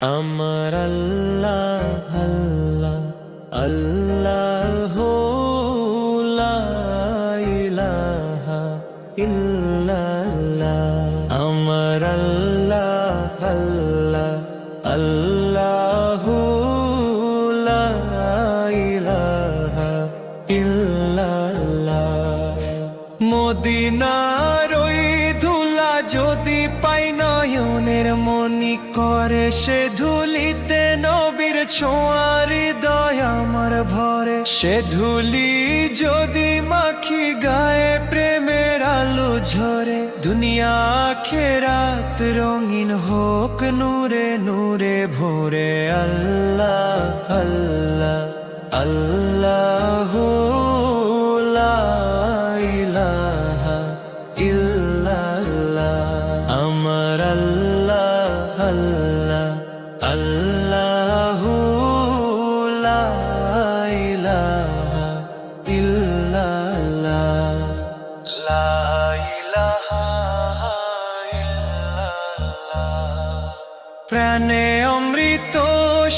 আমার আল্লাহ আল্লাহ আল্লাহ লা ইলাহা ইল্লাল্লাহ। আমার আল্লাহ আল্লাহ আল্লাহ লা ইলাহা ইল্লাল্লাহ। মদিনার ওই ধুলা যদি পাই নয়নের মনি করে, সে ধুলিতে নবীর ছোঁয়ার হৃদয় আমার ভরে। সে ধুলি যদি মাখি গায়ে প্রেমের আলো ঝরে, দুনিয়া আখিরাত রঙিন হোক নূরে নূরে ভরে। আল্লাহ আল্লাহ আল্লাহ লা ইলাহা ইল্লাল্লাহ। আমার আল্লাহ আল্লাহ আল্লাহ লা ইলাহা ইল্লাল্লাহ। লা ইলাহা ইল্লাল্লাহ। প্রাণে অমৃত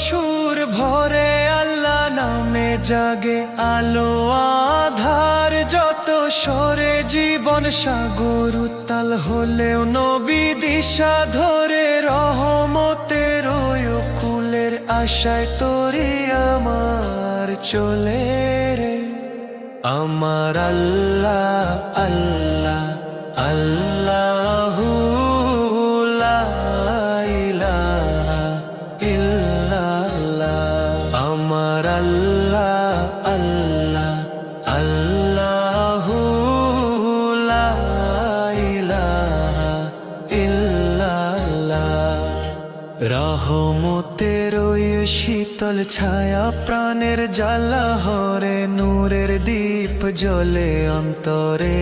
সুর ভরে, আল্লাহ নামে জাগে আলো আধার যত সরে। জীবন সাগর উত্তাল হলেও নবী দিশা ধরে, রহমতের ওই কুলের আশায় তোরে আমার চলে রে। আমার আল্লাহ আল্লাহ আল্লাহ লা ইলাহা ইল্লাল্লাহ। আমার আল্লাহ আল্লাহ আল্লাহ লা ইলাহা ইল্লাল্লাহ। রহমতের ওই শীতল ছায়া প্রাণের জ্বালা হরে, নূরের দীপ জ্বলে অন্তরে,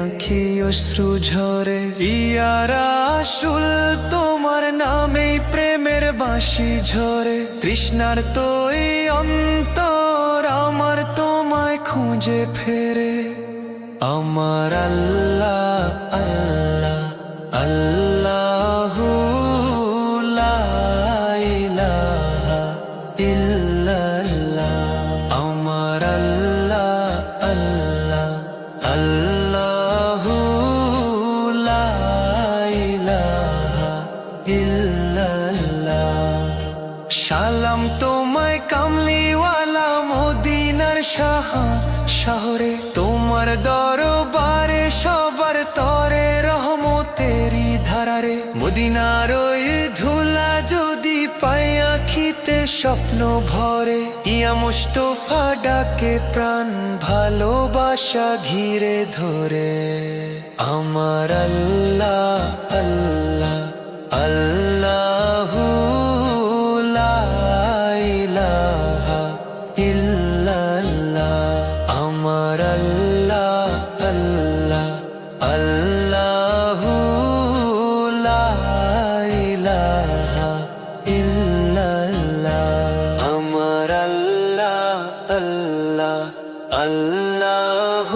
আঁখি অশ্রু ঝরে। ইয়া রাসূল তোমার নামেই প্রেমের বাঁশি ঝরে, তৃষ্ণার তোই অন্তর আমার তোমায় খুঁজে ফেরে। আমার আল্লাহ আল্লাহ আল্লাহ লা ইলাহা ইল্লাল্লাহ। আমার আল্লাহ আল্লাহ আল্লাহ লা ইলাহা ইল্লাল্লাহ। সালাম তোমায় কামলিওয়ালা মদিনার শহরে, তোমার দরবারে সবার তরে রহমতেরই ধারারে। মদিনার ওই ধুলা যদি পাই আঁখিতে স্বপ্ন ভরে, ইয়া মুস্তাফা ডাকে প্রাণ ভালোবাসা ঘিরে ধরে। আমার আল্লাহ আল্লাহ আল্লাহ লা ইলাহা ইল্লাল্লাহ। আমার আল্লাহ আল্লাহ আল্লাহ লা ইলাহা ইল্লাল্লাহ। আমার আল্লাহ আল্লাহ আল্লাহ